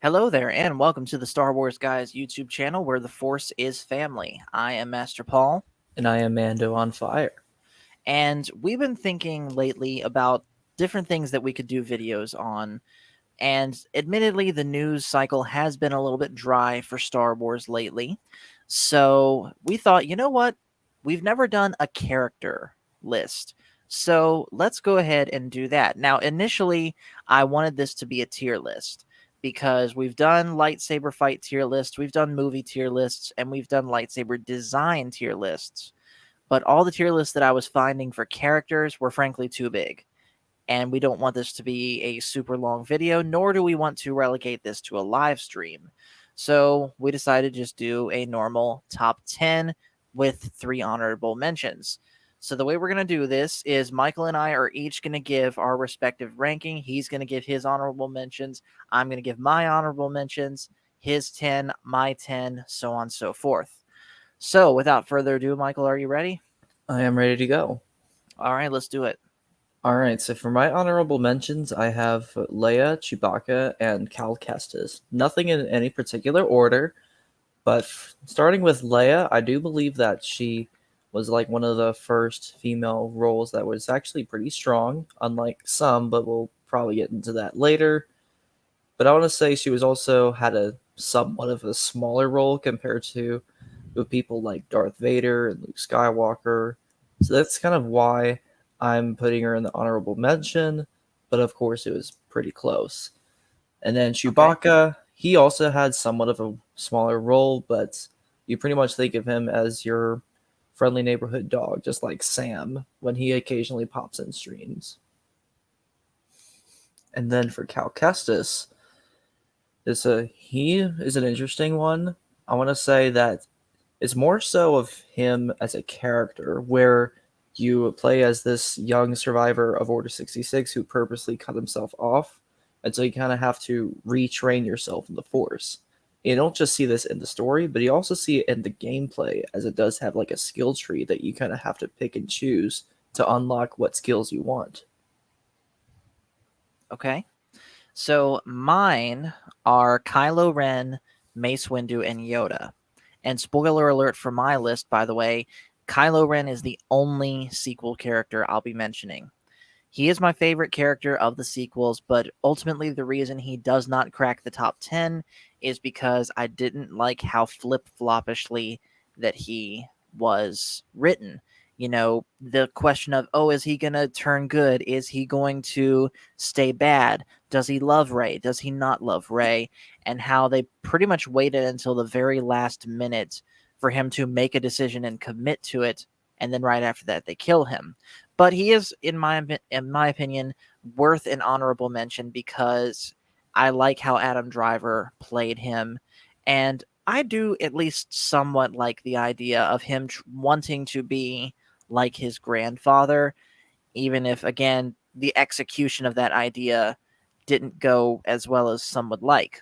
Hello there, and welcome to the Star Wars Guys YouTube channel where the Force is family. I am Master Paul, And I am Mando on fire. and we've been thinking lately about different things that we could do videos on. And admittedly, the news cycle has been a little bit dry for Star Wars lately. So we thought, you know what? We've never done a character list. So let's go ahead and do that. Now, initially, I wanted this to be a tier list because we've done lightsaber fight tier lists, we've done movie tier lists, and we've done lightsaber design tier lists. But all the tier lists that I was finding for characters were frankly too big, and we don't want this to be a super long video, nor do we want to relegate this to a live stream. So we decided to just do a normal top 10 with 3 honorable mentions. So the way we're going to do this is Michael and I are each going to give our respective ranking. He's going to give his honorable mentions. I'm going to give my honorable mentions, his 10, my 10, so on and so forth. So without further ado, Michael, are you ready? I am ready to go. All right, let's do it. All right, so for my honorable mentions, I have Leia, Chewbacca, and Calcastus. Nothing in any particular order, but starting with Leia, I do believe that she was like one of the first female roles that was actually pretty strong, unlike some, but we'll probably get into that later. But I want to say she was also had a somewhat of a smaller role compared to with people like Darth Vader and Luke Skywalker. So that's kind of why I'm putting her in the honorable mention, but of course it was pretty close. And then Okay. Chewbacca, he also had somewhat of a smaller role, but you pretty much think of him as your friendly neighborhood dog, just like Sam when he occasionally pops in streams. And then for Cal Kestis, he is an interesting one. I want to say that it's more so of him as a character, where you play as this young survivor of Order 66 who purposely cut himself off, and so you kind of have to retrain yourself in the Force. You don't just see this in the story, but you also see it in the gameplay, as it does have like a skill tree that you kind of have to pick and choose to unlock what skills you want. Okay. So mine are Kylo Ren, Mace Windu, and Yoda. And spoiler alert for my list, by the way, Kylo Ren is the only sequel character I'll be mentioning. He is my favorite character of the sequels, but ultimately the reason he does not crack the top 10 is because I didn't like how flip floppishly that he was written. You know, the question of, oh, is he going to turn good? Is he going to stay bad? Does he love Rey? Does he not love Rey? And how they pretty much waited until the very last minute for him to make a decision and commit to it. And then right after that, they kill him. But he is, in my opinion, worth an honorable mention because I like how Adam Driver played him, and I do at least somewhat like the idea of him wanting to be like his grandfather, even if again the execution of that idea didn't go as well as some would like.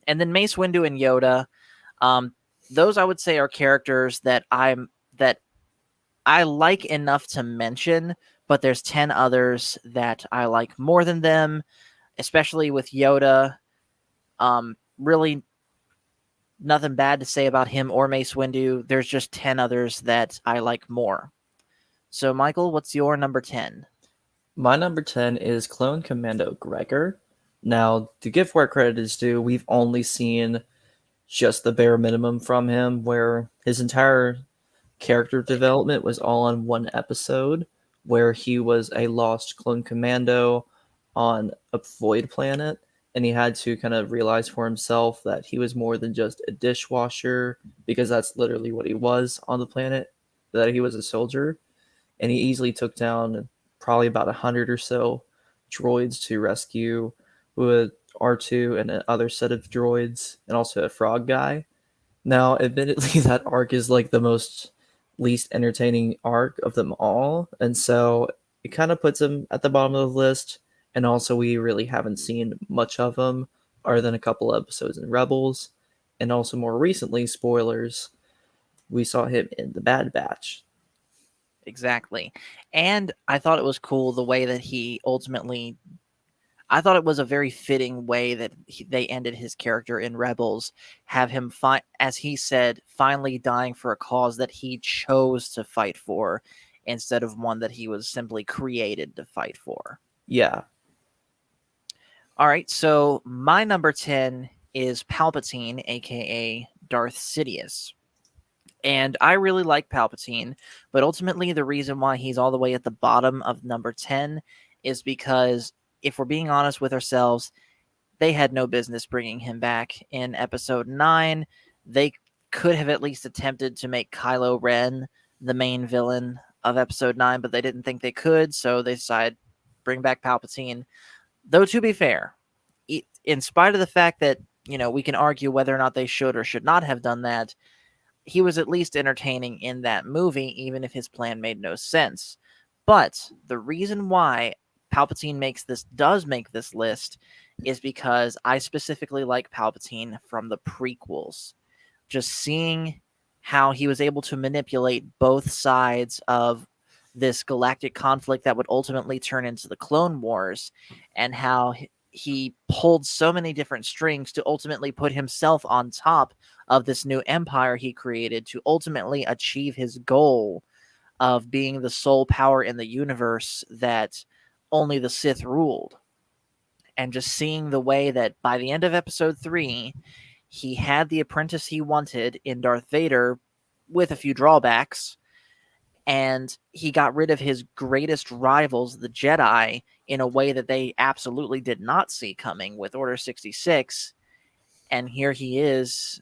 And then Mace Windu and Yoda, um, those I would say are characters that I like enough to mention, but there's 10 others that I like more than them, especially with Yoda. Really nothing bad to say about him or Mace Windu. There's just 10 others that I like more. So, Michael, what's your number 10? My number 10 is Clone Commando Gregor. Now, to give where credit is due, we've only seen just the bare minimum from him, where his entire character development was all on one episode, where he was a lost clone commando on a void planet, and he had to kind of realize for himself that he was more than just a dishwasher, because that's literally what he was on the planet, that he was a soldier, and he easily took down probably about 100 or so droids to rescue with R2 and another set of droids, and also a frog guy. Now, admittedly, that arc is like the most least entertaining arc of them all, and so it kind of puts him at the bottom of the list. And also, we really haven't seen much of him, other than a couple episodes in Rebels, and also more recently, spoilers, we saw him in the Bad Batch. Exactly. And I thought it was cool the way that he ultimately I thought it was a very fitting way that they ended his character in Rebels, have him, as he said, finally dying for a cause that he chose to fight for instead of one that he was simply created to fight for. Yeah. All right, so my number 10 is Palpatine, aka Darth Sidious. And I really like Palpatine, but ultimately the reason why he's all the way at the bottom of number 10 is because, if we're being honest with ourselves, they had no business bringing him back in episode 9. They could have at least attempted to make Kylo Ren the main villain of episode 9, but they didn't think they could, so they decided bring back Palpatine. Though, to be fair, in spite of the fact that, we can argue whether or not they should or should not have done that, he was at least entertaining in that movie, even if his plan made no sense. But the reason why Palpatine does make this list is because I specifically like Palpatine from the prequels. Just seeing how he was able to manipulate both sides of this galactic conflict that would ultimately turn into the Clone Wars, and how he pulled so many different strings to ultimately put himself on top of this new empire he created to ultimately achieve his goal of being the sole power in the universe that only the Sith ruled. And just seeing the way that by the end of episode 3, he had the apprentice he wanted in Darth Vader, with a few drawbacks, and he got rid of his greatest rivals, the Jedi, in a way that they absolutely did not see coming with Order 66. And here he is,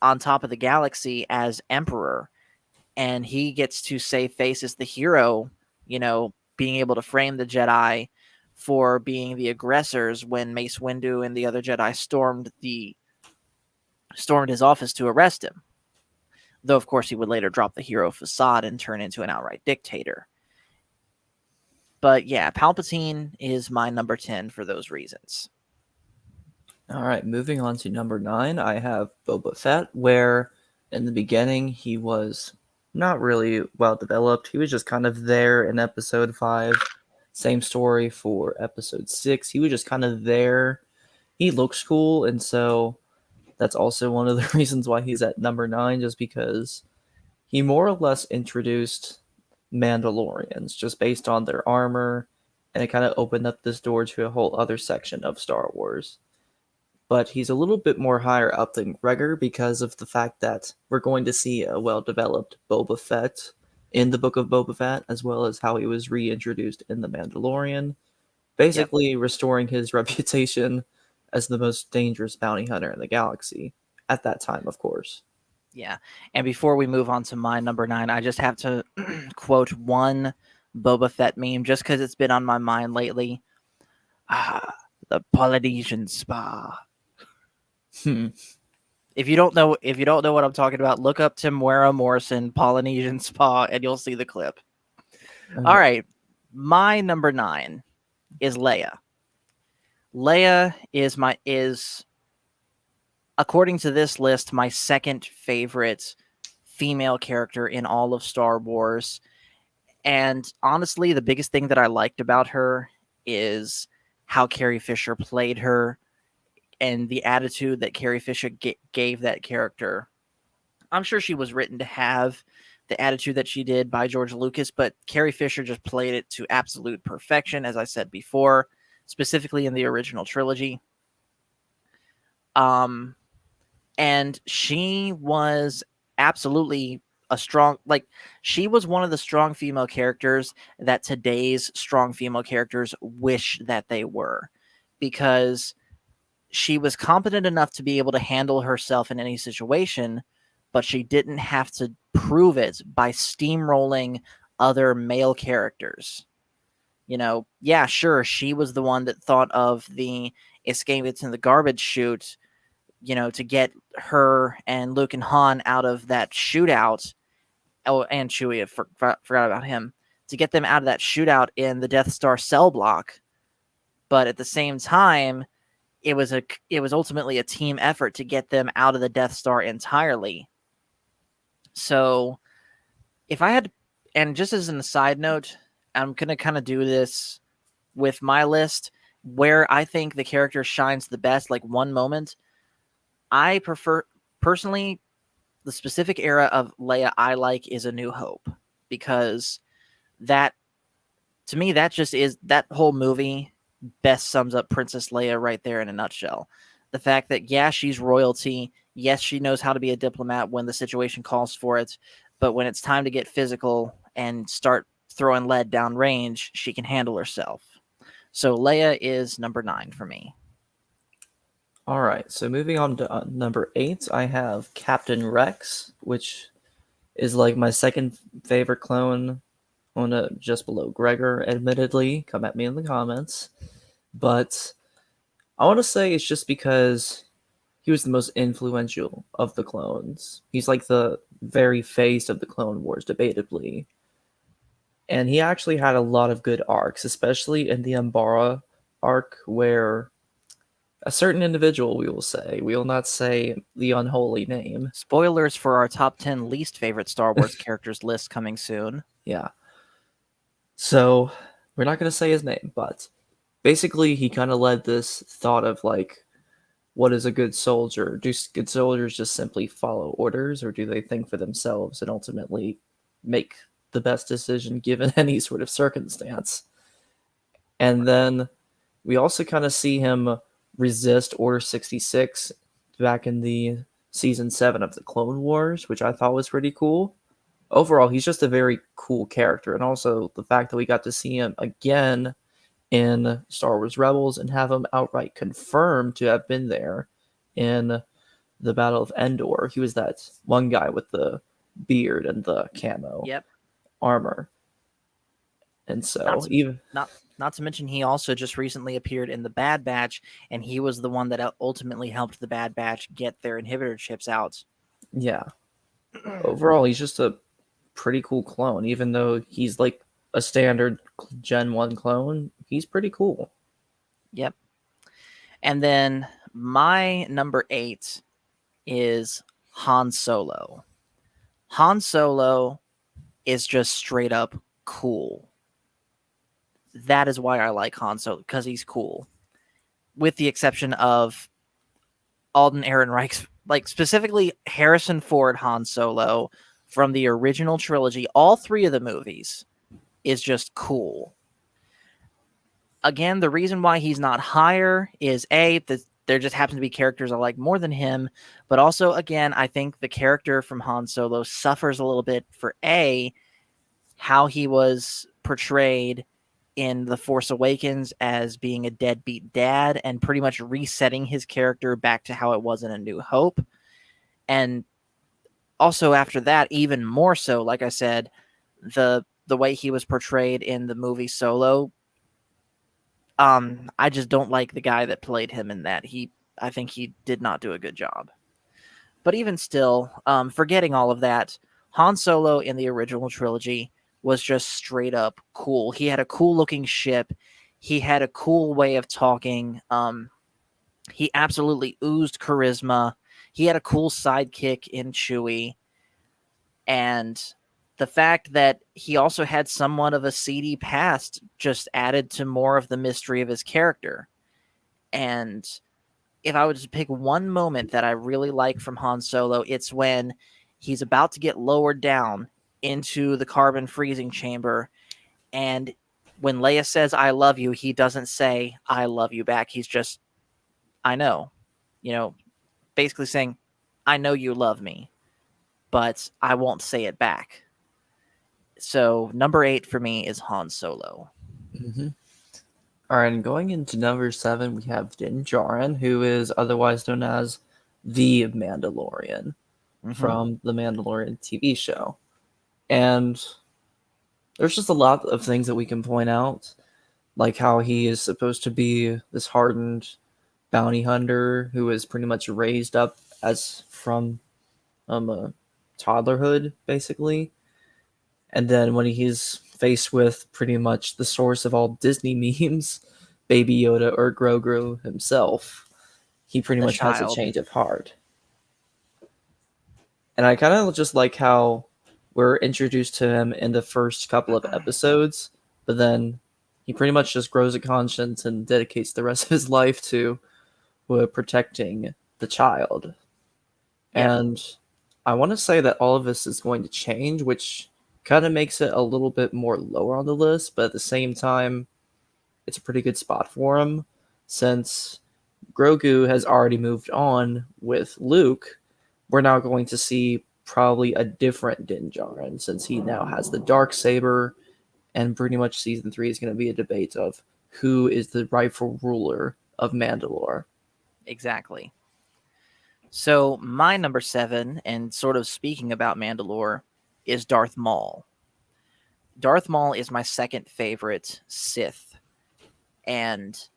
on top of the galaxy as Emperor, and he gets to save face as the hero, being able to frame the Jedi for being the aggressors when Mace Windu and the other Jedi stormed his office to arrest him. Though, of course, he would later drop the hero facade and turn into an outright dictator. But yeah, Palpatine is my number 10 for those reasons. All right, moving on to number 9, I have Boba Fett, where in the beginning he was not really well developed. He was just kind of there in episode 5. Same story for episode 6. He was just kind of there. He looks cool, and so that's also one of the reasons why he's at number 9, just because he more or less introduced Mandalorians just based on their armor, and it kind of opened up this door to a whole other section of Star Wars. But he's a little bit more higher up than Gregor because of the fact that we're going to see a well-developed Boba Fett in the Book of Boba Fett, as well as how he was reintroduced in The Mandalorian, basically restoring his reputation as the most dangerous bounty hunter in the galaxy at that time, of course. Yeah. And before we move on to my number 9, I just have to quote one Boba Fett meme just because it's been on my mind lately. The Polynesian spa. If you don't know what I'm talking about, look up Temuera Morrison Polynesian spa and you'll see the clip. All right. My number 9 is Leia. Leia is, according to this list, my second favorite female character in all of Star Wars. And honestly, the biggest thing that I liked about her is how Carrie Fisher played her and the attitude that Carrie Fisher gave that character. I'm sure she was written to have the attitude that she did by George Lucas, but Carrie Fisher just played it to absolute perfection, as I said before, specifically in the original trilogy. And she was absolutely she was one of the strong female characters that today's strong female characters wish that they were, because she was competent enough to be able to handle herself in any situation, but she didn't have to prove it by steamrolling other male characters. Yeah, sure, she was the one that thought of the escape in the garbage chute, to get her and Luke and Han out of that shootout. Oh, and Chewie, I forgot about him. To get them out of that shootout in the Death Star cell block. But at the same time, it was ultimately a team effort to get them out of the Death Star entirely. So, if I had, and just as an aside note, I'm going to kind of do this with my list, where I think the character shines the best, like one moment, I prefer personally the specific era of Leia I like is A New Hope, because that to me that just is that whole movie best sums up Princess Leia right there in a nutshell. The fact that yeah, she's royalty, yes, she knows how to be a diplomat when the situation calls for it, but when it's time to get physical and start throwing lead down range, she can handle herself. So Leia is number 9 for me. All right, so moving on to number 8, I have Captain Rex, which is like my second favorite clone, on just below Gregor. Admittedly, come at me in the comments, but I want to say it's just because he was the most influential of the clones. He's like the very face of the Clone Wars, debatably. And he actually had a lot of good arcs, especially in the Umbara arc, where a certain individual, we will not say the unholy name. Spoilers for our top 10 least favorite Star Wars characters list coming soon. Yeah. So, we're not going to say his name, but basically he kind of led this thought of like, what is a good soldier? Do good soldiers just simply follow orders, or do they think for themselves and ultimately make the best decision given any sort of circumstance? And then we also kind of see him resist Order 66 back in the season 7 of the Clone Wars, which I thought was pretty cool. Overall, he's just a very cool character, and also the fact that we got to see him again in Star Wars Rebels and have him outright confirmed to have been there in the Battle of Endor. He was that one guy with the beard and the camo Yep. armor. And Not so to, even not to mention he also just recently appeared in the Bad Batch, and he was the one that ultimately helped the Bad Batch get their inhibitor chips out. yeah, overall he's just a pretty cool clone. Even though he's like a standard Gen 1 clone, he's pretty cool. Yep. And then my number 8 is Han Solo. Han Solo is just straight up cool. That is why I like Han Solo, because he's cool. With the exception of Alden Ehrenreich's, like specifically Harrison Ford Han Solo from the original trilogy, all 3 of the movies is just cool. Again, the reason why he's not higher is A, that there just happen to be characters I like more than him, but also, again, I think the character from Han Solo suffers a little bit for A, how he was portrayed in The Force Awakens as being a deadbeat dad and pretty much resetting his character back to how it was in A New Hope. And also after that, even more so, like I said, the way he was portrayed in the movie Solo, I just don't like the guy that played him in that. I think he did not do a good job. But even still, forgetting all of that, Han Solo in the original trilogy was just straight up cool. He had a cool looking ship. He had a cool way of talking. He absolutely oozed charisma. He had a cool sidekick in Chewie. And the fact that he also had somewhat of a seedy past just added to more of the mystery of his character. And if I was to pick one moment that I really like from Han Solo, it's when he's about to get lowered down into the carbon freezing chamber. And when Leia says, I love you, he doesn't say, I love you back. He's just, I know, basically saying, I know you love me, but I won't say it back. So number 8 for me is Han Solo. Mm-hmm. All right, and going into number 7, we have Din Djarin, who is otherwise known as the Mandalorian from the Mandalorian TV show. And there's just a lot of things that we can point out, like how he is supposed to be this hardened bounty hunter who is pretty much raised up as from a toddlerhood, basically. And then when he's faced with pretty much the source of all Disney memes, Baby Yoda or Grogu himself, he pretty The much has a child. change of heart. And I kind of just like how we're introduced to him in the first couple of episodes, but then he pretty much just grows a conscience and dedicates the rest of his life to protecting the child. Yeah, And I want to say that all of this is going to change, which kind of makes it a little bit more lower on the list, but at the same time, it's a pretty good spot for him since Grogu has already moved on with Luke. We're now going to see probably a different Din Djarin since he now has the dark saber, and pretty much season 3 is going to be a debate of who is the rightful ruler of Mandalore. exactly. So my number 7, and sort of speaking about Mandalore, is Darth Maul. Darth Maul is my second favorite Sith, and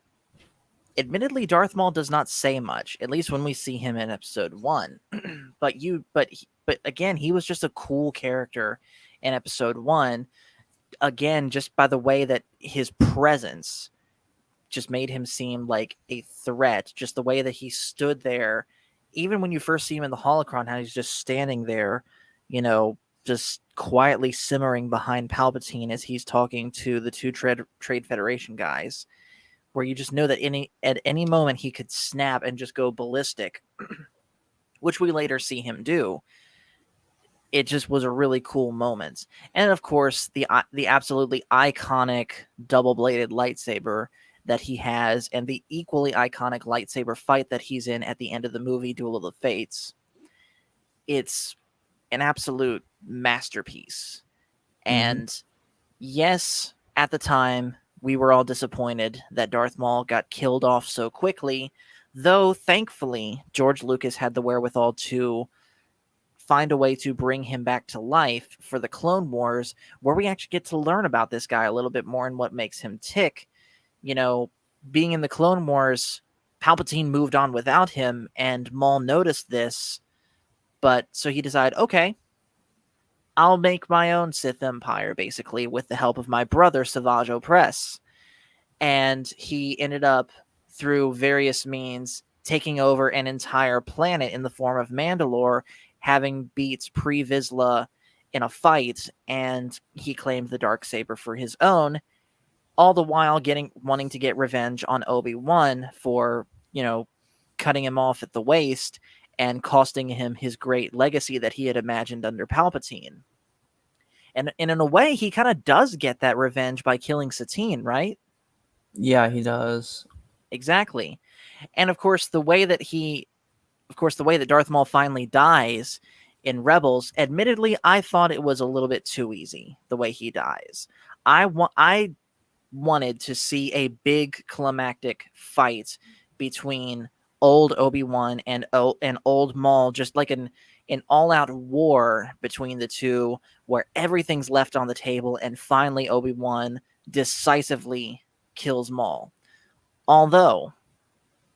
admittedly, Darth Maul does not say much, at least when we see him in Episode 1. But again, he was just a cool character in Episode 1. Again, just by the way that his presence just made him seem like a threat. Just the way that he stood there, even when you first see him in the holocron, how he's just standing there, just quietly simmering behind Palpatine as he's talking to the two Trade Federation guys, where you just know that at any moment he could snap and just go ballistic, which we later see him do. It just was a really cool moment. And of course, the absolutely iconic double-bladed lightsaber that he has, and the equally iconic lightsaber fight that he's in at the end of the movie Duel of the Fates. It's an absolute masterpiece. Mm-hmm. And yes, at the time, we were all disappointed that Darth Maul got killed off so quickly, though thankfully George Lucas had the wherewithal to find a way to bring him back to life for the Clone Wars, where we actually get to learn about this guy a little bit more and what makes him tick. You know, being in the Clone Wars, Palpatine moved on without him, and Maul noticed this, but so he decided, okay, I'll make my own Sith Empire, basically, with the help of my brother, Savage Opress. And he ended up, through various means, taking over an entire planet in the form of Mandalore, having beat Pre Vizsla in a fight, and he claimed the Darksaber for his own, all the while wanting to get revenge on Obi-Wan for, cutting him off at the waist and costing him his great legacy that he had imagined under Palpatine. And in a way, he kind of does get that revenge by killing Satine, right? Yeah, he does. Exactly. And the way that Darth Maul finally dies in Rebels, admittedly, I thought it was a little bit too easy the way he dies. I wanted to see a big climactic fight between old Obi-Wan and old Maul, just like an all-out war between the two, where everything's left on the table, and finally Obi-Wan decisively kills Maul. Although,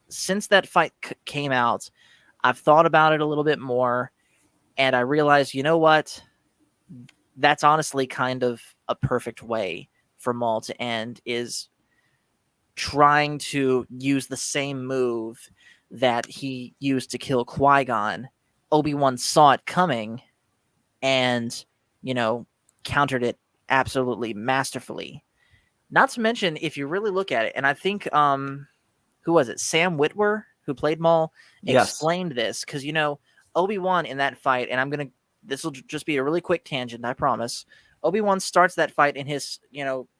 since that fight came out, I've thought about it a little bit more, and I realized, you know what? That's honestly kind of a perfect way for Maul to end, is trying to use the same move that he used to kill Qui-Gon. Obi-Wan saw it coming and, countered it absolutely masterfully. Not to mention, if you really look at it, and I think, who was it? Sam Witwer, who played Maul, Yes. explained this, because, Obi-Wan in that fight, and this will just be a really quick tangent, I promise. Obi-Wan starts that fight in his,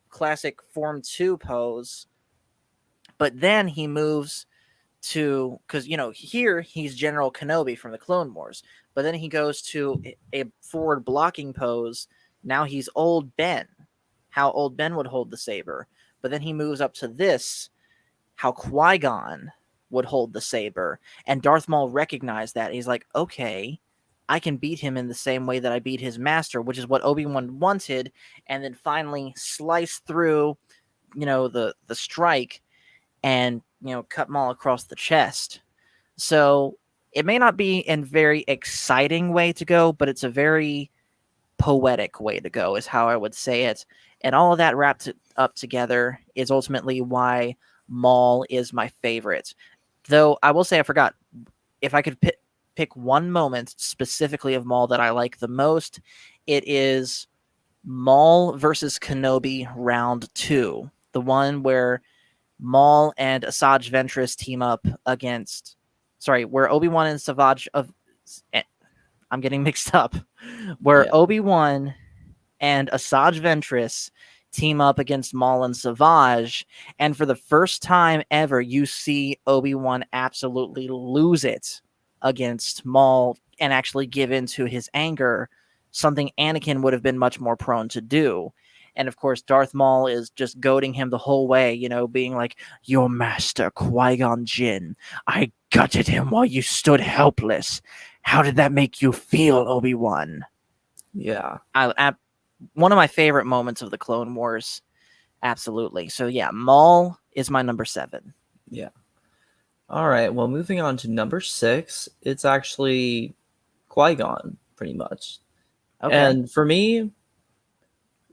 classic Form 2 pose, but then he moves to, because, here he's General Kenobi from the Clone Wars, but then he goes to a forward blocking pose. Now he's Old Ben, how Old Ben would hold the saber. But then he moves up to this, how Qui-Gon would hold the saber. And Darth Maul recognized that. He's like, okay, I can beat him in the same way that I beat his master, which is what Obi-Wan wanted, and then finally slice through, the strike and, cut Maul across the chest. So it may not be a very exciting way to go, but it's a very poetic way to go, is how I would say it. And all of that wrapped up together is ultimately why Maul is my favorite. Though I will say, I forgot, if I could pick one moment specifically of Maul that I like the most, it is Maul versus Kenobi Round 2. the one where Maul and Asajj Ventress team up against. Sorry, where Obi-Wan and Savage of. I'm getting mixed up. Where Yeah. Obi-Wan and Asajj Ventress team up against Maul and Savage, and for the first time ever, you see Obi-Wan absolutely lose it against Maul and actually give in to his anger, something Anakin would have been much more prone to do. And of course, Darth Maul is just goading him the whole way, being like, "Your master, Qui-Gon Jinn, I gutted him while you stood helpless. How did that make you feel, Obi-Wan?" Yeah. One of my favorite moments of the Clone Wars. Absolutely. So yeah, Maul is my number 7. Yeah. All right. Well, moving on to number 6, it's actually Qui-Gon, pretty much. Okay. And for me,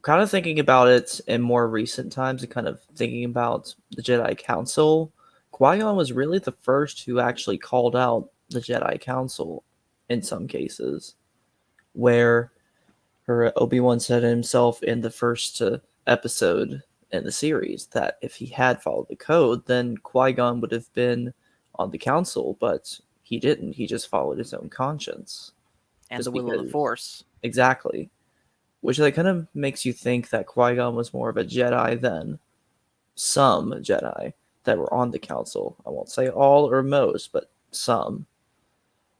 kind of thinking about it in more recent times and kind of thinking about the Jedi Council, Qui-Gon was really the first who actually called out the Jedi Council in some cases, where Obi-Wan said himself in the first episode in the series that if he had followed the code, then Qui-Gon would have been on the council, but he didn't. He just followed his own conscience. And the Just will of the because. Force. Exactly. Which like kind of makes you think that Qui-Gon was more of a Jedi than some Jedi that were on the council. I won't say all or most, but some.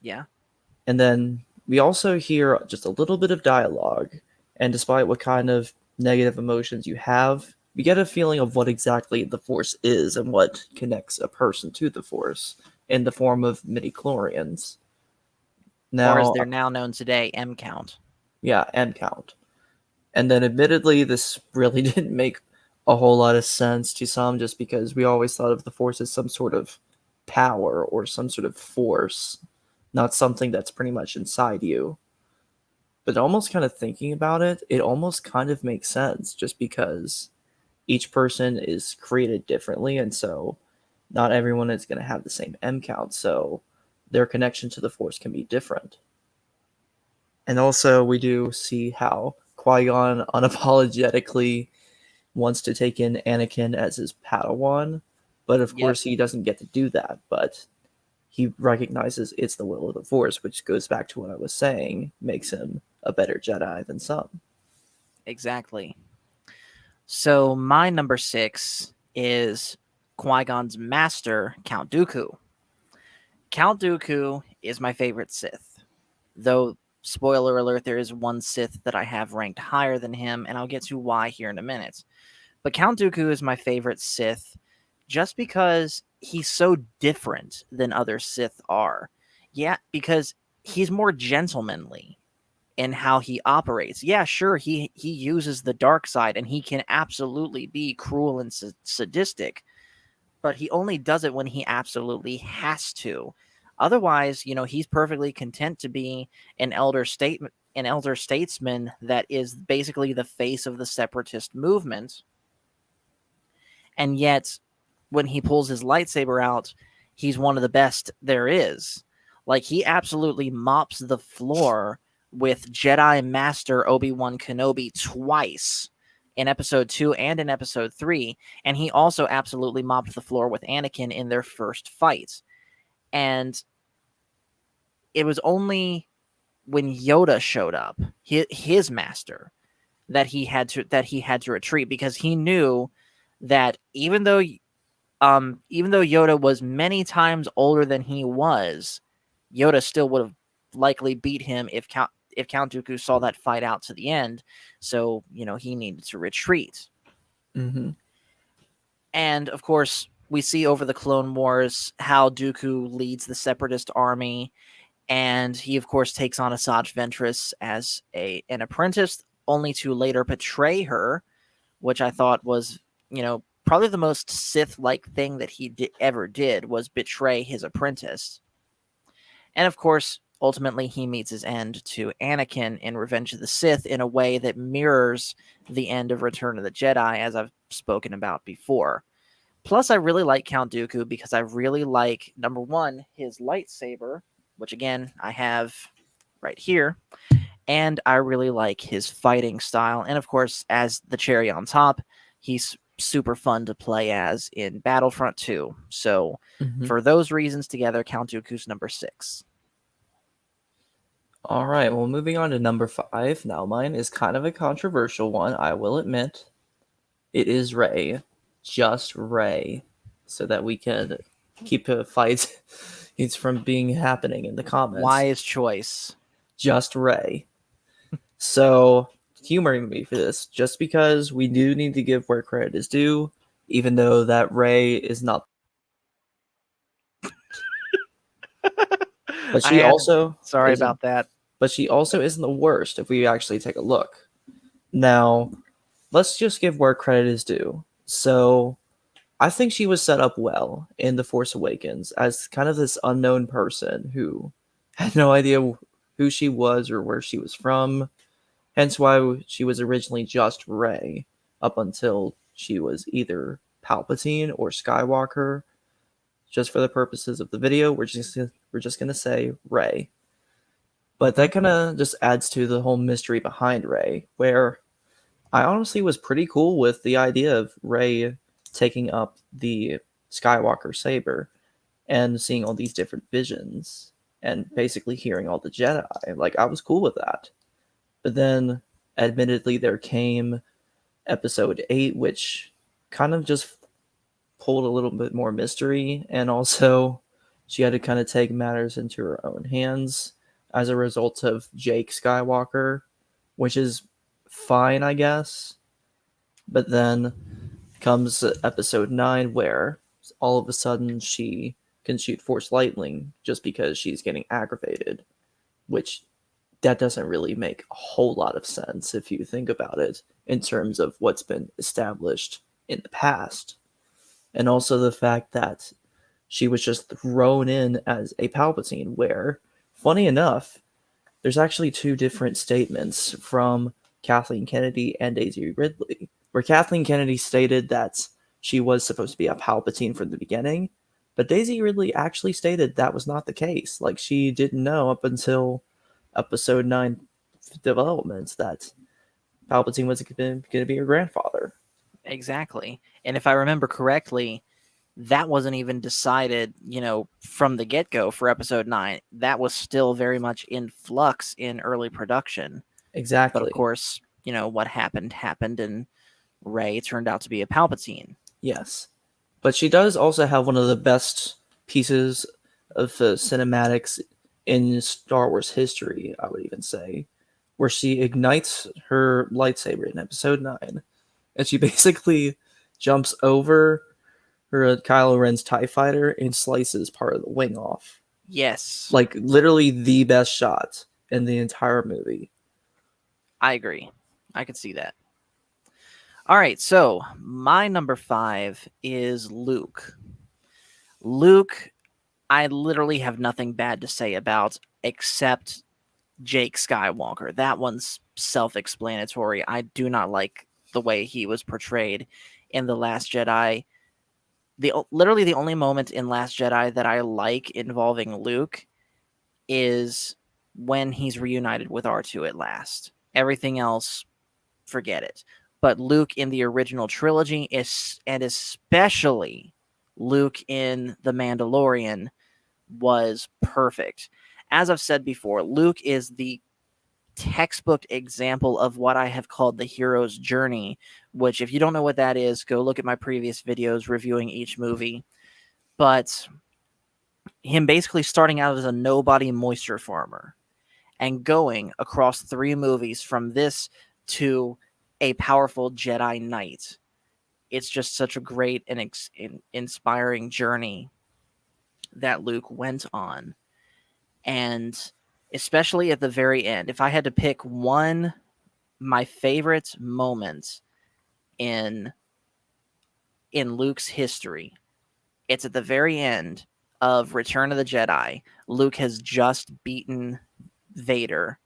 Yeah. And then we also hear just a little bit of dialogue, and despite what kind of negative emotions you have, you get a feeling of what exactly the Force is and what connects a person to the Force in the form of midi-chlorians. Or as Now, they're now known today, M count. yeah, M count. And then admittedly, this really didn't make a whole lot of sense to some just because we always thought of the Force as some sort of power or some sort of force, not something that's pretty much inside you. But almost kind of thinking about it, it almost kind of makes sense just because each person is created differently, and so not everyone is going to have the same M count, so their connection to the Force can be different. And also, we do see how Qui-Gon unapologetically wants to take in Anakin as his Padawan, but of Yep. course he doesn't get to do that, but he recognizes it's the will of the Force, which goes back to what I was saying, makes him a better Jedi than some. Exactly. So my number 6 is Qui-Gon's master, Count Dooku. Count Dooku is my favorite Sith. Though, spoiler alert, there is one Sith that I have ranked higher than him, and I'll get to why here in a minute. But Count Dooku is my favorite Sith just because he's so different than other Sith are. Yeah, because he's more gentlemanly in how he operates. Yeah, sure, he uses the dark side and he can absolutely be cruel and sadistic, but he only does it when he absolutely has to. Otherwise, he's perfectly content to be an elder statesman that is basically the face of the separatist movement. And yet, when he pulls his lightsaber out, he's one of the best there is. Like, he absolutely mops the floor with Jedi Master Obi-Wan Kenobi twice in episode 2 and in episode 3, and he also absolutely mopped the floor with Anakin in their first fight. And it was only when Yoda showed up, his master, that he had to retreat, because he knew that even though Yoda was many times older than he was, Yoda still would have likely beat him if Count Dooku saw that fight out to the end. So, he needed to retreat. Mm-hmm. And of course, we see over the Clone Wars how Dooku leads the Separatist army, and he of course takes on Asajj Ventress as an apprentice, only to later betray her, which I thought was, probably the most Sith-like thing that he ever did, was betray his apprentice. And of course, ultimately he meets his end to Anakin in Revenge of the Sith in a way that mirrors the end of Return of the Jedi, as I've spoken about before. Plus, I really like Count Dooku because I really like, number one, his lightsaber, which again, I have right here, and I really like his fighting style. And of course, as the cherry on top, he's super fun to play as in Battlefront 2. So Mhm. for those reasons together, Count Dooku's number 6. All right, well, moving on to number 5. Now, mine is kind of a controversial one, I will admit. It is Rey. Just Rey. So that we can keep a fight it's from being happening in the comments. Wise choice. Just Rey. So, humoring me for this, just because we do need to give where credit is due, even though that Rey is not. But I she had also sorry isn't. about that. But she also isn't the worst if we actually take a look. Now, let's just give where credit is due. So, I think she was set up well in The Force Awakens as kind of this unknown person who had no idea who she was or where she was from. Hence why she was originally just Rey up until she was either Palpatine or Skywalker. Just for the purposes of the video, we're just going to say Rey. But that kind of just adds to the whole mystery behind Rey, where I honestly was pretty cool with the idea of Rey taking up the Skywalker saber and seeing all these different visions and basically hearing all the Jedi. Like, I was cool with that. But then, admittedly, there came episode 8, which kind of just pulled a little bit more mystery, and also she had to kind of take matters into her own hands as a result of Jake Skywalker, which is fine, I guess. But then comes episode 9, where all of a sudden she can shoot Force Lightning just because she's getting aggravated, which that doesn't really make a whole lot of sense if you think about it in terms of what's been established in the past. And also the fact that she was just thrown in as a Palpatine, where, funny enough, there's actually two different statements from Kathleen Kennedy and Daisy Ridley, where Kathleen Kennedy stated that she was supposed to be a Palpatine from the beginning, but Daisy Ridley actually stated that was not the case. Like, she didn't know up until episode 9 developments that Palpatine was going to be her grandfather. Exactly. And if I remember correctly, that wasn't even decided, from the get-go for episode 9. That was still very much in flux in early production. But of Exactly. course, what happened, and Rey turned out to be a Palpatine. Yes. But she does also have one of the best pieces of cinematics in Star Wars history, I would even say, where she ignites her lightsaber in episode 9. And she basically jumps over her Kylo Ren's TIE fighter and slices part of the wing off. Yes. Like, literally the best shot in the entire movie. I agree. I could see that. All right, so my number 5 is Luke. Luke, I literally have nothing bad to say about except Jake Skywalker. That one's self-explanatory. I do not like the way he was portrayed in The Last Jedi. Literally the only moment in Last Jedi that I like involving Luke is when he's reunited with R2 at last. Everything else, forget it. But Luke in the original trilogy and especially Luke in The Mandalorian was perfect. As I've said before, Luke is the textbook example of what I have called the hero's journey, which, if you don't know what that is, go look at my previous videos reviewing each movie. But him basically starting out as a nobody moisture farmer and going across 3 movies from this to a powerful Jedi Knight. It's just such a great and inspiring journey that Luke went on. And especially at the very end, if I had to pick my favorite moment in Luke's history, it's at the very end of Return of the Jedi. Luke has just beaten Vader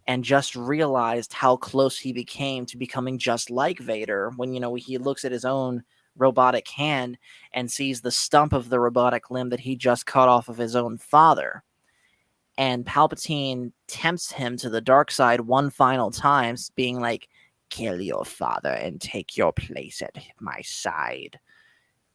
and just realized how close he became to becoming just like Vader when, he looks at his own robotic hand and sees the stump of the robotic limb that he just cut off of his own father. And Palpatine tempts him to the dark side one final time, being like, kill your father and take your place at my side.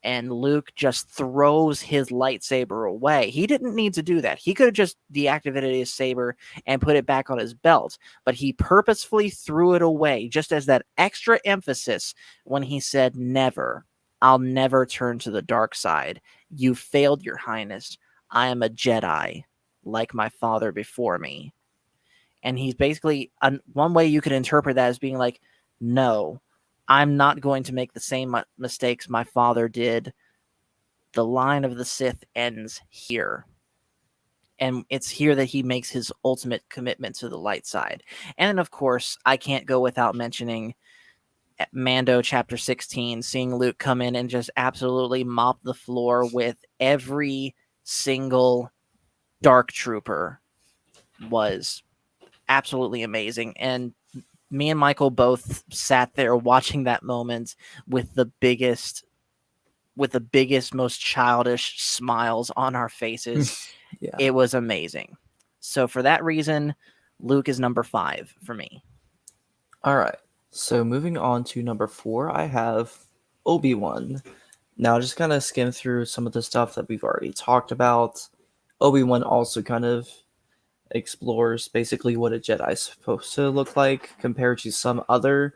And Luke just throws his lightsaber away. He didn't need to do that. He could have just deactivated his saber and put it back on his belt, but he purposefully threw it away just as that extra emphasis when he said, "Never. I'll never turn to the dark side. You failed, Your Highness. I am a Jedi, like my father before me." And he's basically, one way you could interpret that as being like, no, I'm not going to make the same mistakes my father did. The line of the Sith ends here. And it's here that he makes his ultimate commitment to the light side. And of course, I can't go without mentioning Mando chapter 16, seeing Luke come in and just absolutely mop the floor with every single dark trooper was absolutely amazing. And me and Michael both sat there watching that moment with the biggest, most childish smiles on our faces. Yeah. It was amazing. So for that reason, Luke is number 5 for me. All right. So moving on to number 4, I have Obi-Wan. Now, just kind of skim through some of the stuff that we've already talked about. Obi-Wan also kind of explores basically what a Jedi is supposed to look like compared to some other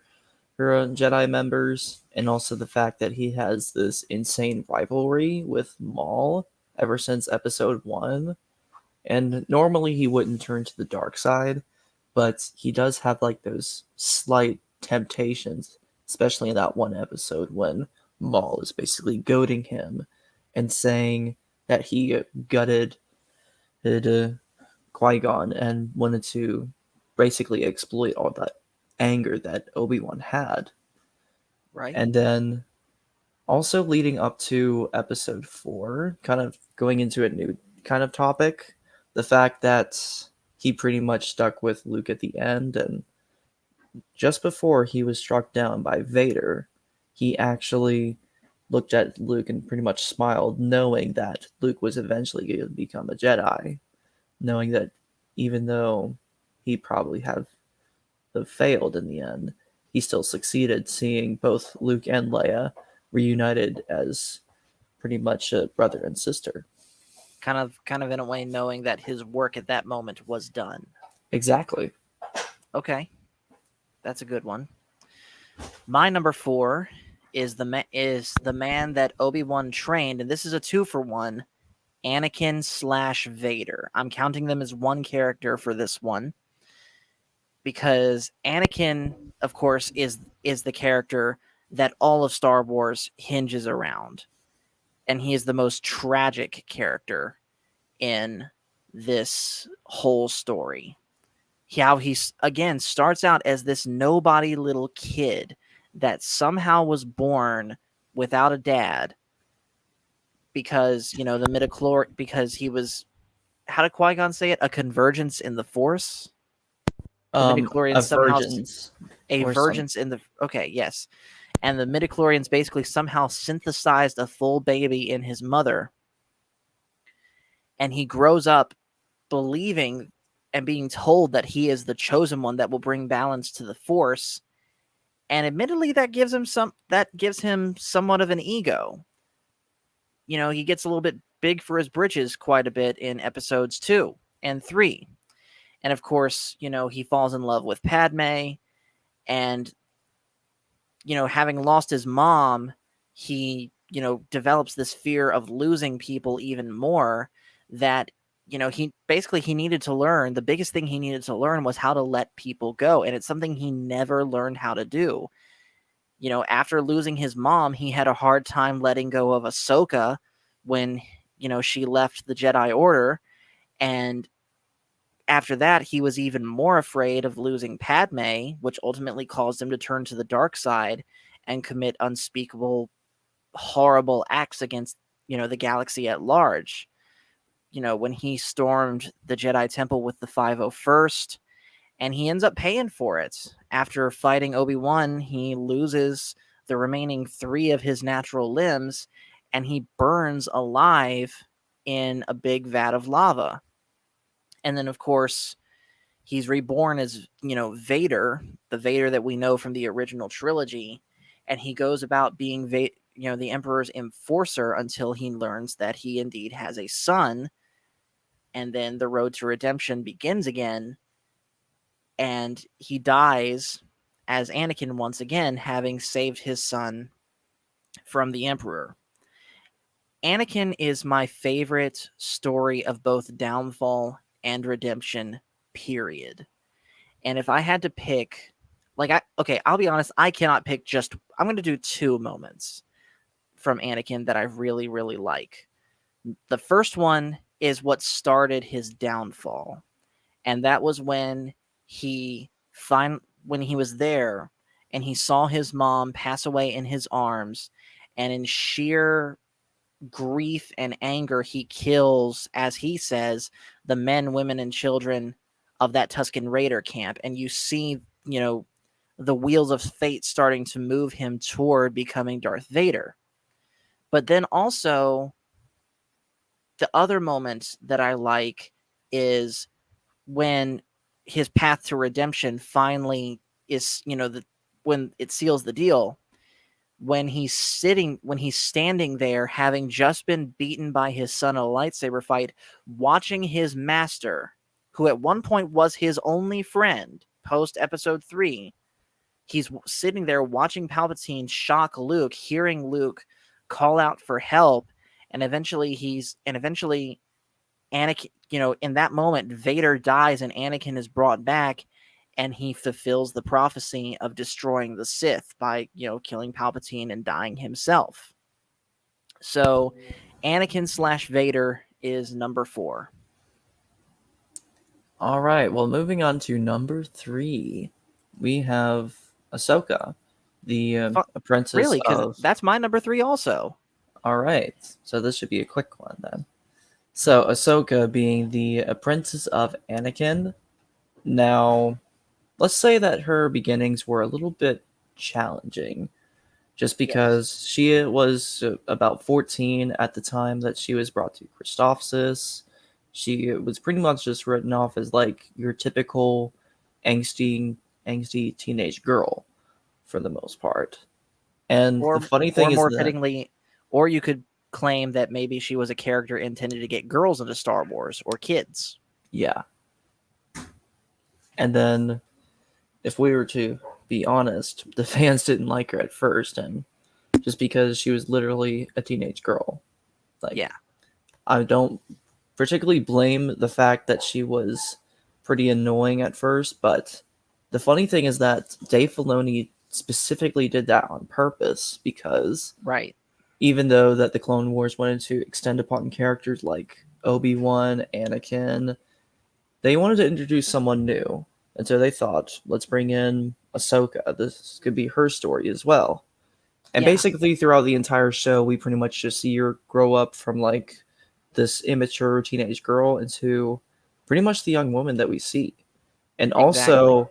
Jedi members, and also the fact that he has this insane rivalry with Maul ever since Episode 1. And normally he wouldn't turn to the dark side, but he does have like those slight temptations, especially in that one episode when Maul is basically goading him and saying that he gutted Qui-Gon and wanted to basically exploit all that anger that Obi-Wan had. Right. And then also leading up to Episode 4, kind of going into a new kind of topic, the fact that he pretty much stuck with Luke at the end, and just before he was struck down by Vader, he actually looked at Luke and pretty much smiled, knowing that Luke was eventually going to become a Jedi, knowing that even though he probably have failed in the end, he still succeeded, seeing both Luke and Leia reunited as pretty much a brother and sister. Kind of in a way knowing that his work at that moment was done. Exactly. Okay. That's a good one. My number 4 is the man that Obi-Wan trained, and this is a 2-for-1, Anakin / Vader. I'm counting them as one character for this one because Anakin, of course, is the character that all of Star Wars hinges around, and he is the most tragic character in this whole story. How he again starts out as this nobody little kid that somehow was born without a dad because, the midichlorian, because he was, how did Qui-Gon say it? A convergence in the Force? The midichlorians A somehow, virgins a or some. virgence in the, okay, yes. And the midichlorians basically somehow synthesized a full baby in his mother. And he grows up believing and being told that he is the chosen one that will bring balance to the Force. And admittedly, that gives him somewhat of an ego. He gets a little bit big for his britches quite a bit in episodes 2 and 3. And of course, he falls in love with Padme, and having lost his mom, he develops this fear of losing people even more, that he needed to learn. The biggest thing he needed to learn was how to let people go, and it's something he never learned how to do. After losing his mom, he had a hard time letting go of Ahsoka when she left the Jedi Order, and after that he was even more afraid of losing Padme, which ultimately caused him to turn to the dark side and commit unspeakable horrible acts against the galaxy at large. When he stormed the Jedi Temple with the 501st, and he ends up paying for it. After fighting Obi-Wan, he loses the remaining 3 of his natural limbs, and he burns alive in a big vat of lava. And then, of course, He's reborn as, Vader, the Vader that we know from the original trilogy, and he goes about being the Emperor's enforcer until he learns that he indeed has a son, and then the road to redemption begins again, and he dies as Anakin once again, having saved his son from the Emperor. Anakin is my favorite story of both downfall and redemption, period. And if I had to pick, I'll be honest, I cannot pick just, I'm going to do two moments from Anakin that I really, really like. The first one is what started his downfall. And that was when when he was there and he saw his mom pass away in his arms, and in sheer grief and anger, he kills, as he says, the men, women, and children of that Tusken Raider camp. And you see, the wheels of fate starting to move him toward becoming Darth Vader. But then also, the other moment that I like is when his path to redemption finally is, when it seals the deal, when he's standing there, having just been beaten by his son in a lightsaber fight, watching his master, who at one point was his only friend post episode 3, he's sitting there watching Palpatine shock Luke, hearing Luke call out for help, and eventually Anakin, in that moment, Vader dies and Anakin is brought back, and he fulfills the prophecy of destroying the Sith by, killing Palpatine and dying himself. So Anakin / Vader is number 4. All right. Well, moving on to number 3, we have Ahsoka, the apprentice Really? Because of. that's my number 3 also. All right. So this should be a quick one then. So Ahsoka being the apprentice of Anakin. Now, let's say that her beginnings were a little bit challenging, just Yes. because she was about 14 at the time that she was brought to Christophsis. She was pretty much just written off as like your typical angsty teenage girl for the most part. And the funny Or thing is more that, fittingly, or you could claim that maybe she was a character intended to get girls into Star Wars or kids. yeah. And then, if we were to be honest, the fans didn't like her at first, and just because she was literally a teenage girl. Like, Yeah. I don't particularly blame the fact that she was pretty annoying at first, but the funny thing is that Dave Filoni specifically did that on purpose, because Right. even though that the Clone Wars wanted to extend upon characters like Obi-Wan, Anakin, they wanted to introduce someone new. And so they thought, let's bring in Ahsoka. This could be her story as well. And Yeah. basically throughout the entire show, we pretty much just see her grow up from like this immature teenage girl into pretty much the young woman that we see. And Exactly. also,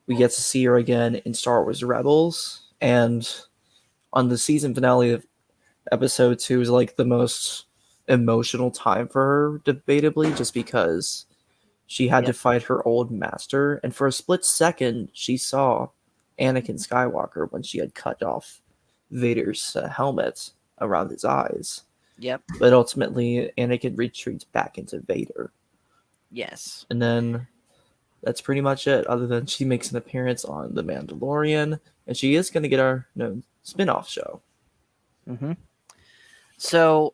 we get to see her again in Star Wars Rebels. And on the season finale of episode 2 is like the most emotional time for her, debatably, just because she had to Yep. fight her old master. And for a split second, she saw Anakin Skywalker when she had cut off Vader's helmet around his eyes. Yep. But ultimately, Anakin retreats back into Vader. Yes. And then that's pretty much it, other than she makes an appearance on The Mandalorian, and she is going to get our spin off show. Mm-hmm. So,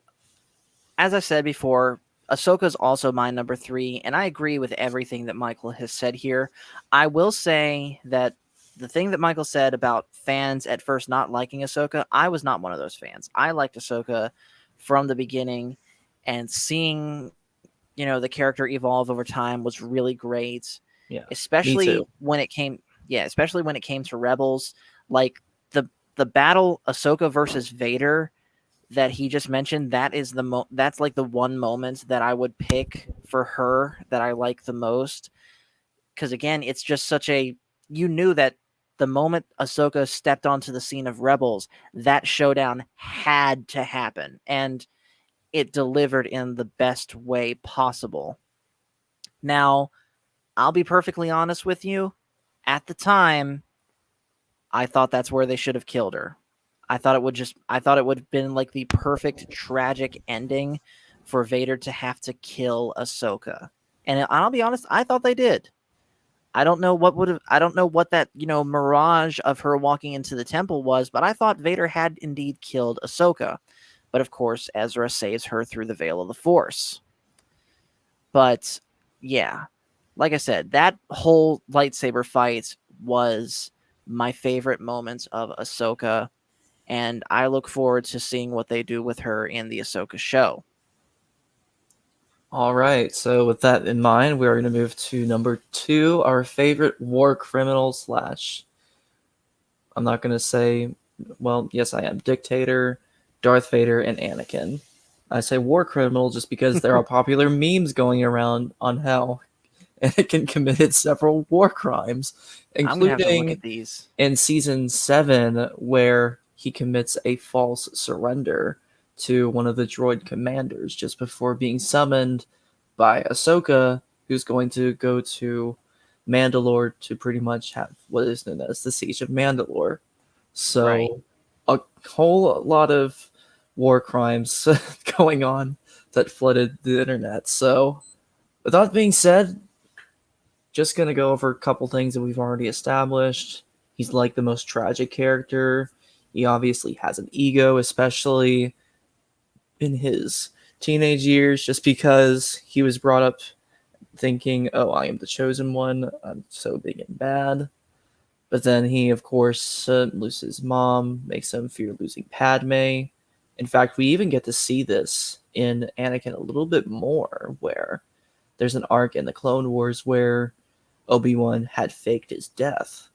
as I said before, Ahsoka is also my number 3, and I agree with everything that Michael has said here. I will say that the thing that Michael said about fans at first not liking Ahsoka, I was not one of those fans. I liked Ahsoka from the beginning, and seeing, the character evolve over time was really great, Yeah, me especially too. when it came, to Rebels, like the the battle Ahsoka versus Vader that he just mentioned. That is that's like the one moment that I would pick for her that I like the most, because again, it's just such a, you knew that the moment Ahsoka stepped onto the scene of Rebels, that showdown had to happen, and it delivered in the best way possible. Now, I'll be perfectly honest with you. At the time, I thought that's where they should have killed her. I thought it would have been like the perfect tragic ending for Vader to have to kill Ahsoka. And I'll be honest, I thought they did. I don't know what that, mirage of her walking into the temple was, but I thought Vader had indeed killed Ahsoka. But of course, Ezra saves her through the veil of the Force. But yeah, like I said, that whole lightsaber fight was my favorite moments of Ahsoka, and I look forward to seeing what they do with her in the Ahsoka show. All right, so with that in mind, we are going to move to number 2, our favorite war criminal slash. I'm not going to say, well, yes, I am. Dictator, Darth Vader, and Anakin. I say war criminal just because there are popular memes going around on how Anakin committed several war crimes, I'm gonna have to look including at these. in season 7, where he commits a false surrender to one of the droid commanders just before being summoned by Ahsoka, who's going to go to Mandalore to pretty much have what is known as the Siege of Mandalore. Right. So, a whole lot of war crimes going on that flooded the internet. So, with that being said, just gonna go over a couple things that we've already established. He's like the most tragic character. He obviously has an ego, especially in his teenage years, just because he was brought up thinking, oh, I am the chosen one. I'm so big and bad. But then he, of course, loses his mom, makes him fear losing Padme. In fact, we even get to see this in Anakin a little bit more, where there's an arc in the Clone Wars where Obi-Wan had faked his death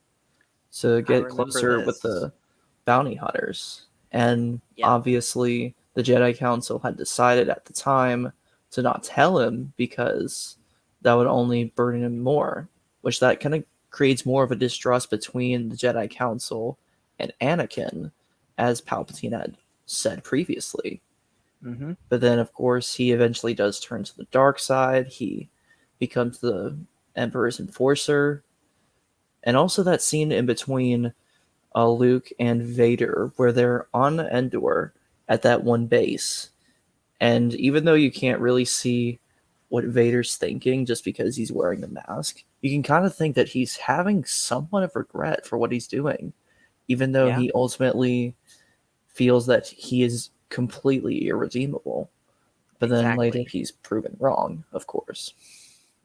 to I get remember closer with this. the bounty hunters. And Yep. obviously, the Jedi Council had decided at the time to not tell him because that would only burden him more, which that kind of creates more of a distrust between the Jedi Council and Anakin, as Palpatine had said previously. Mm-hmm. But then, of course, he eventually does turn to the dark side. He becomes the Emperor's enforcer. And also that scene in between Luke and Vader, where they're on Endor at that one base. And even though you can't really see what Vader's thinking just because he's wearing the mask, you can kind of think that he's having somewhat of regret for what he's doing, even though Yeah. he ultimately feels that he is completely irredeemable. But then later Exactly. he's proven wrong, of course.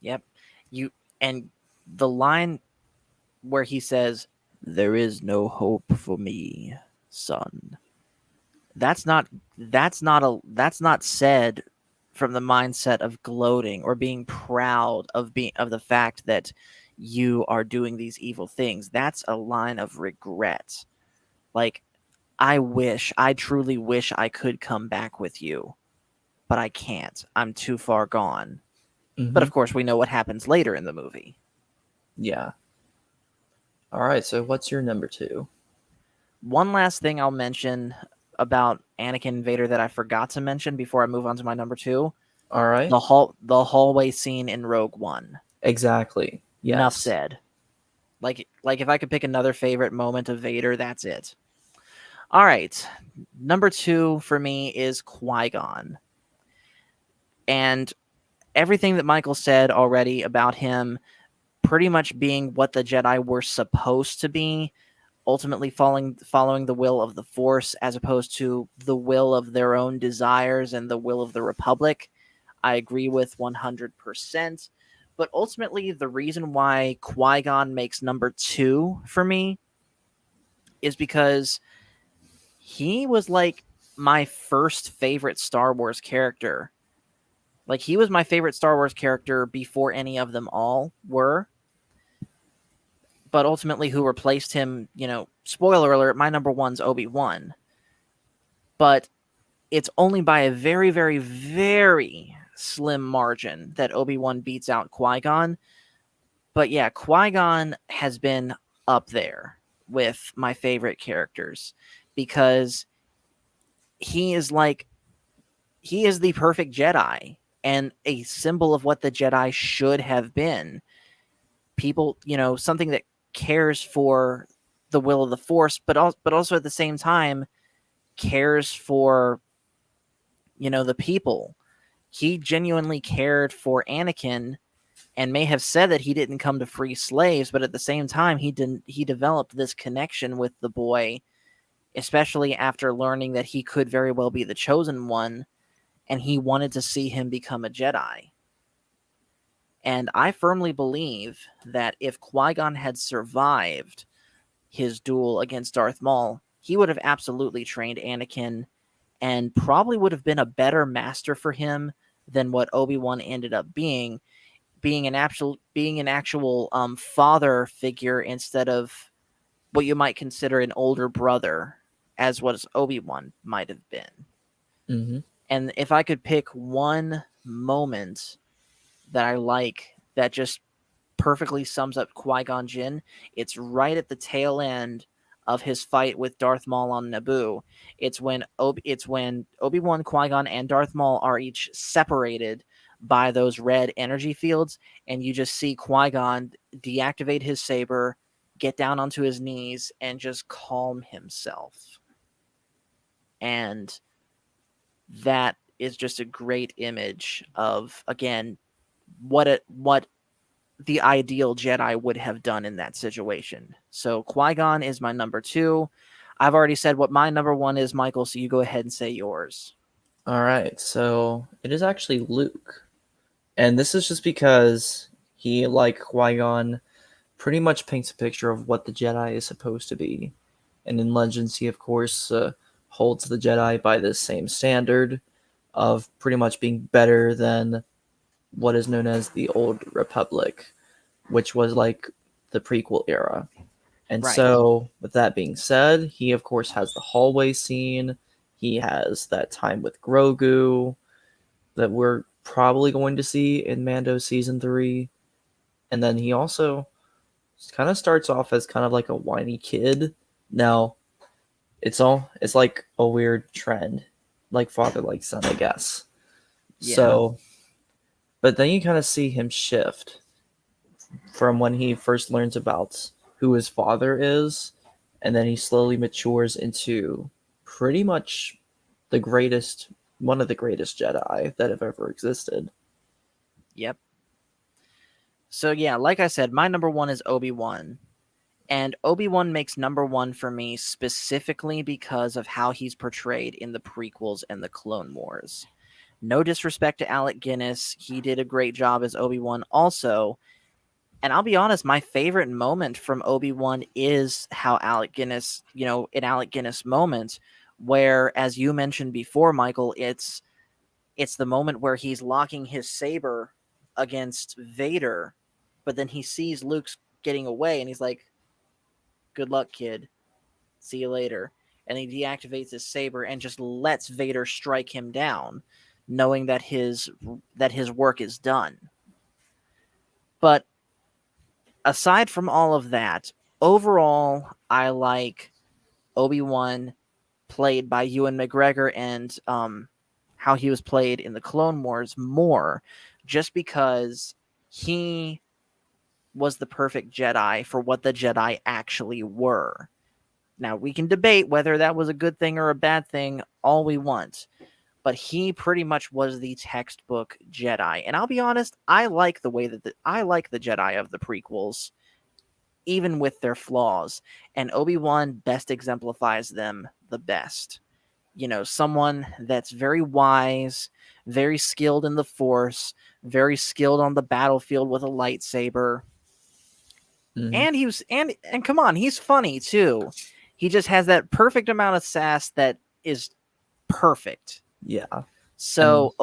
Yep. You and the line where he says, "There is no hope for me, son." That's not that's not said from the mindset of gloating or being proud of the fact that you are doing these evil things. That's a line of regret. Like, I truly wish I could come back with you, but I can't. I'm too far gone. But Mm-hmm. of course, we know what happens later in the movie. Yeah. All right. So what's your number 2? One last thing I'll mention about Anakin and Vader that I forgot to mention before I move on to my number 2, All right. the hallway scene in Rogue One. Exactly. Enough Yes. said. Like if I could pick another favorite moment of Vader, that's it. All right. Number 2 for me is Qui-Gon. And everything that Michael said already about him pretty much being what the Jedi were supposed to be, ultimately following the will of the Force as opposed to the will of their own desires and the will of the Republic. I agree with 100%. But ultimately, the reason why Qui-Gon makes number 2 for me is because he was like my first favorite Star Wars character. Like, he was my favorite Star Wars character before any of them all were. But ultimately, who replaced him, spoiler alert, my number one's Obi-Wan. But it's only by a very, very, very slim margin that Obi-Wan beats out Qui-Gon. But yeah, Qui-Gon has been up there with my favorite characters because he is like he is the perfect Jedi and a symbol of what the Jedi should have been. people, something that cares for the will of the Force, but also at the same time cares for, the people. He genuinely cared for Anakin and may have said that he didn't come to free slaves, but at the same time he developed this connection with the boy, especially after learning that he could very well be the chosen one, and he wanted to see him become a Jedi. And I firmly believe that if Qui-Gon had survived his duel against Darth Maul, he would have absolutely trained Anakin and probably would have been a better master for him than what Obi-Wan ended up being an actual father figure instead of what you might consider an older brother, as what Obi-Wan might have been. Mm-hmm. And if I could pick one moment that I like that just perfectly sums up Qui-Gon Jinn, it's right at the tail end of his fight with Darth Maul on Naboo. It's when Obi-Wan, Qui-Gon, and Darth Maul are each separated by those red energy fields, and you just see Qui-Gon deactivate his saber, get down onto his knees, and just calm himself. And that is just a great image of, again, what the ideal Jedi would have done in that situation. So Qui-Gon is my number 2. I've already said what my number 1 is, Michael, so you go ahead and say yours. All right, so it is actually Luke. And this is just because he, like Qui-Gon, pretty much paints a picture of what the Jedi is supposed to be. And in Legends, he, of course, holds the Jedi by this same standard of pretty much being better than what is known as the Old Republic, which was like the prequel era. And Right. so, with that being said, he, of course, has the hallway scene. He has that time with Grogu that we're probably going to see in Mando Season 3. And then he also kind of starts off as kind of like a whiny kid. Now, it's like a weird trend, like father, like son, I guess. Yeah. So, but then you kind of see him shift from when he first learns about who his father is, and then he slowly matures into pretty much one of the greatest Jedi that have ever existed. Yep. So yeah, like I said, my number 1 is Obi-Wan. And Obi-Wan makes number 1 for me specifically because of how he's portrayed in the prequels and the Clone Wars. No disrespect to Alec Guinness, he did a great job as Obi-Wan also. And I'll be honest, my favorite moment from Obi-Wan is how Alec Guinness, an Alec Guinness moment where, as you mentioned before, Michael, it's the moment where he's locking his saber against Vader, but then he sees Luke's getting away and he's like, "Good luck, kid. See you later." And he deactivates his saber and just lets Vader strike him down, knowing that his work is done. But aside from all of that, overall, I like Obi-Wan played by Ewan McGregor and how he was played in the Clone Wars more, just because he was the perfect Jedi for what the Jedi actually were. Now, we can debate whether that was a good thing or a bad thing all we want, but he pretty much was the textbook Jedi. And I'll be honest, I like the way that I like the Jedi of the prequels, even with their flaws. And Obi-Wan best exemplifies them the best. Someone that's very wise, very skilled in the Force, very skilled on the battlefield with a lightsaber. Mm-hmm. And he was and come on, he's funny too. He just has that perfect amount of sass that is perfect. Yeah. So,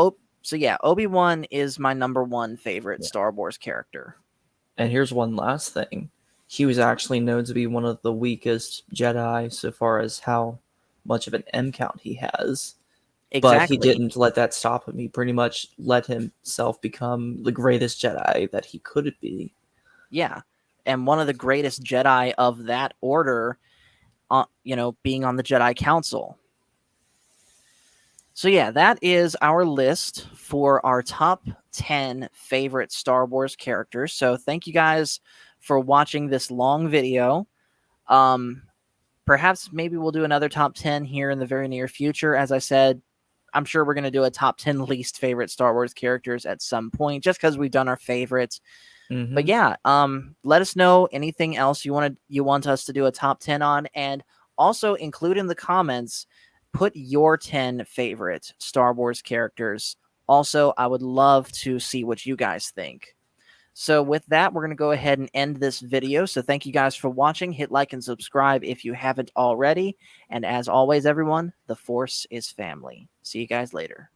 yeah, Obi-Wan is my number 1 favorite Star Wars character. And here's one last thing. He was actually known to be one of the weakest Jedi so far as how much of an M count he has. But he Exactly. didn't let that stop him. He pretty much let himself become the greatest Jedi that he could be. Yeah. And one of the greatest Jedi of that order, being on the Jedi Council. So yeah, that is our list for our top 10 favorite Star Wars characters. So thank you guys for watching this long video. Um, Perhaps maybe we'll do another top 10 here in the very near future. As I said, I'm sure we're going to do a top 10 least favorite Star Wars characters at some point, just because we've done our favorites. But Mm-hmm. yeah, let us know anything else you want us to do a top 10 on, and also include in the comments, put your 10 favorite Star Wars characters. Also, I would love to see what you guys think. So with that, we're going to go ahead and end this video. So thank you guys for watching. Hit like and subscribe if you haven't already. And as always, everyone, the Force is family. See you guys later.